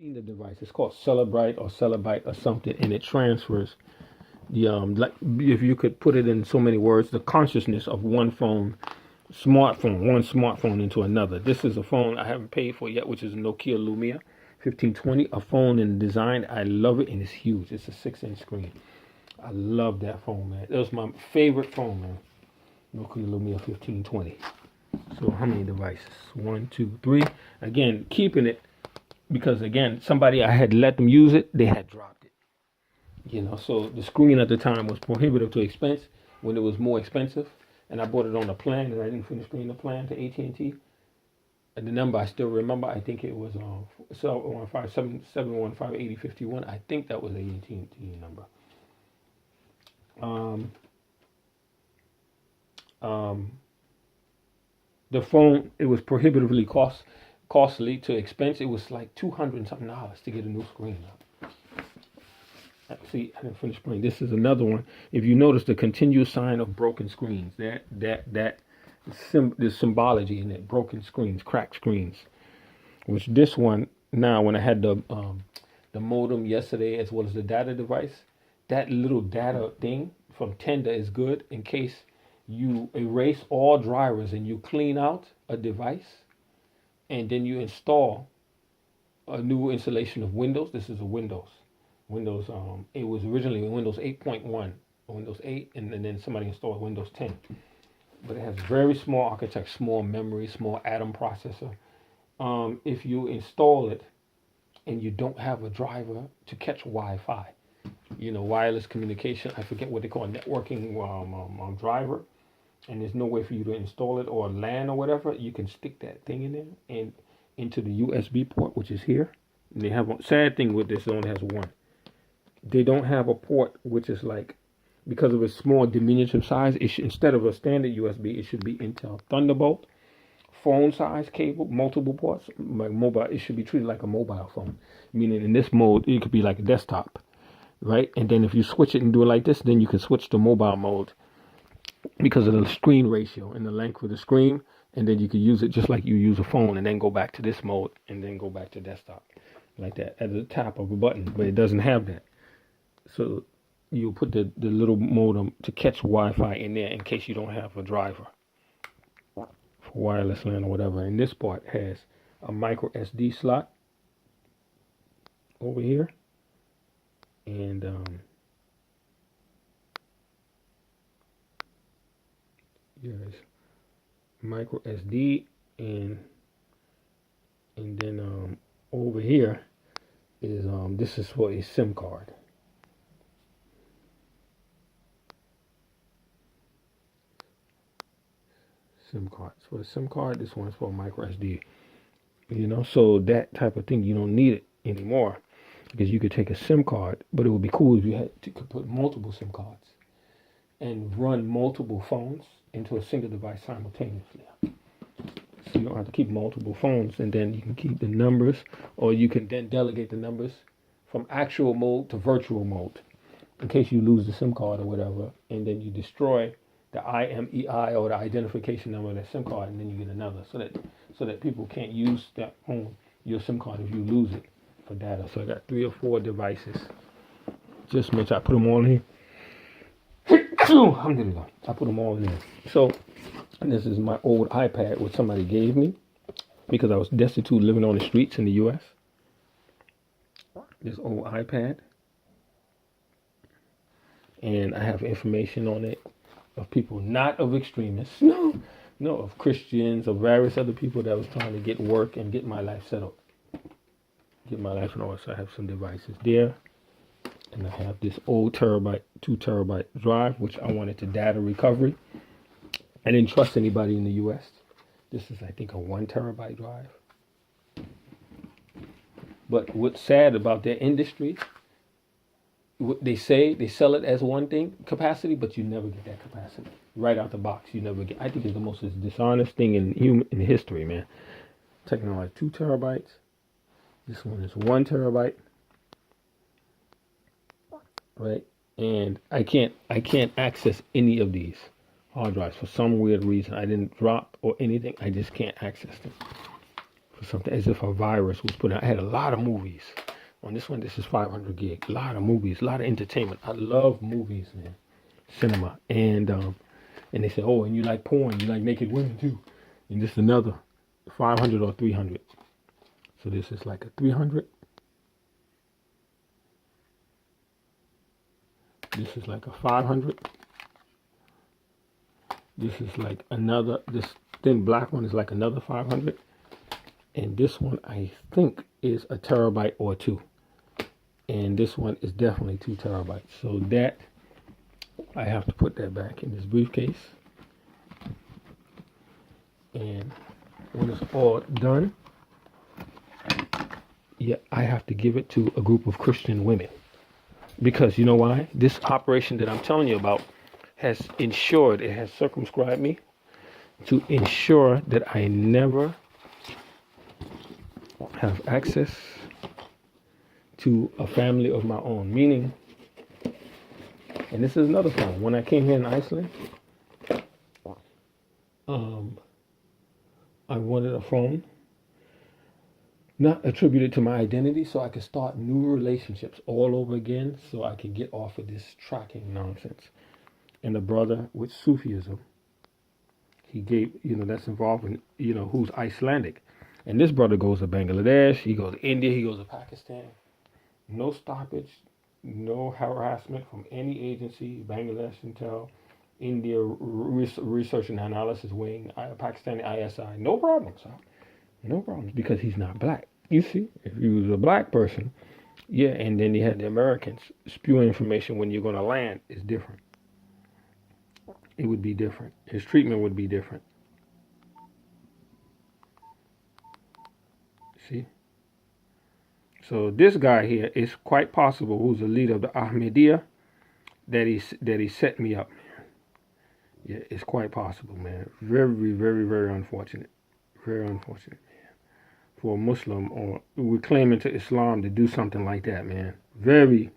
seen the device. It's called Celebrite or Celebyte or something, and it transfers the like if you could put it in so many words, the consciousness of one smartphone into another. This is a phone I haven't paid for yet, which is a Nokia Lumia 1520, a phone in design. I love it, and it's huge. It's a 6-inch screen. I love that phone, man. It was my favorite phone, man. Nokia Lumia 1520. So how many devices? One, two, three. Again, keeping it because again, somebody I had let them use it, they had dropped it. So the screen at the time was prohibitive to expense when it was more expensive, and I bought it on a plan, and I didn't finish paying the plan to AT&T. And the number I still remember. I think it was 715-715-8051. I think that was the AT&T number. The phone, it was prohibitively costly to expense. It was like $200 and something to get a new screen. See, I didn't finish playing. This is another one. If you notice the continuous sign of broken screens, the symbology in it, broken screens, cracked screens. Which this one now, when I had the modem yesterday as well as the data device, that little data thing from Tenda is good in case you erase all drivers and you clean out a device, and then you install a new installation of Windows. This is a Windows. It was originally Windows 8.1, Windows 8, and then somebody installed Windows 10. But it has very small architecture, small memory, small Atom processor. If you install it and you don't have a driver to catch Wi-Fi, wireless communication, I forget what they call a networking driver, and there's no way for you to install it or LAN or whatever, you can stick that thing in there and into the USB port, which is here. And they have a sad thing with this, it only has one. They don't have a port which is like, because of its small diminutive size, instead of a standard USB, it should be Intel Thunderbolt, phone size cable, multiple ports, like mobile. It should be treated like a mobile phone, meaning in this mode, it could be like a desktop, right? And then if you switch it and do it like this, then you can switch to mobile mode because of the screen ratio and the length of the screen. And then you can use it just like you use a phone and then go back to this mode and then go back to desktop like that at the tap of a button, but it doesn't have that. So you put the little modem to catch Wi-Fi in there in case you don't have a driver for wireless LAN or whatever. And this part has a micro SD slot over here, and yes, micro SD, and then over here is this is for a SIM card. SIM cards. For the SIM card, this one's for micro SD. So that type of thing, you don't need it anymore because you could take a SIM card, but it would be cool if you could put multiple SIM cards and run multiple phones into a single device simultaneously. So you don't have to keep multiple phones, and then you can keep the numbers, or you can then delegate the numbers from actual mode to virtual mode in case you lose the SIM card or whatever, and then you destroy the IMEI or the identification number of that SIM card, and then you get another, so that people can't use that your SIM card if you lose it for data. So I got 3 or 4 devices. Just make sure I put them all in here. Alhamdulillah, I put them all in there. So, and this is my old iPad, which somebody gave me because I was destitute living on the streets in the U.S. This old iPad, and I have information on it of people, not of extremists, no, of Christians, of various other people that was trying to get work and get my life settled, get my life in order. So I have some devices there, and I have this old 2 terabyte drive, which I wanted to data recovery. I didn't trust anybody in the U.S. This is, I think, a 1 terabyte drive. But what's sad about their industry, they say they sell it as one thing capacity, but you never get that capacity right out the box. You never get. I think it's the most dishonest thing in history, man. Technology, 2 terabytes. This one is 1 terabyte, right? And I can't access any of these hard drives for some weird reason. I didn't drop or anything. I just can't access them for something, as if a virus was put out. I had a lot of movies. On this one, this is 500 gig. A lot of movies, a lot of entertainment. I love movies, man. Cinema. And they said, oh, and you like porn, you like naked women too. And this is another 500 or 300. So this is like a 300. This is like a 500. This is like another, this thin black one is like another 500. And this one I think is a terabyte or two. And this one is definitely 2 terabytes. So that, I have to put that back in this briefcase. And when it's all done, yeah, I have to give it to a group of Christian women. Because you know why? This operation that I'm telling you about has ensured, it has circumscribed me to ensure that I never have access to a family of my own. Meaning, and this is another problem. When I came here in Iceland, I wanted a phone not attributed to my identity so I could start new relationships all over again so I could get off of this tracking nonsense. And a brother with Sufism, he gave, that's involved in, who's Icelandic. And this brother goes to Bangladesh, he goes to India, he goes to Pakistan. No stoppage, no harassment from any agency, Bangladesh Intel, India Research and Analysis Wing, Pakistani ISI. No problems, huh? No problems, because he's not black. You see, if he was a black person, yeah, and then you had the Americans spewing information when you're going to land, it's different. It would be different. His treatment would be different. See? So this guy here is quite possible, who's the leader of the Ahmadiyya, that he set me up. Yeah, it's quite possible, man. Very, very, very unfortunate. Very unfortunate, man. For a Muslim or reclaiming to Islam to do something like that, man. Very,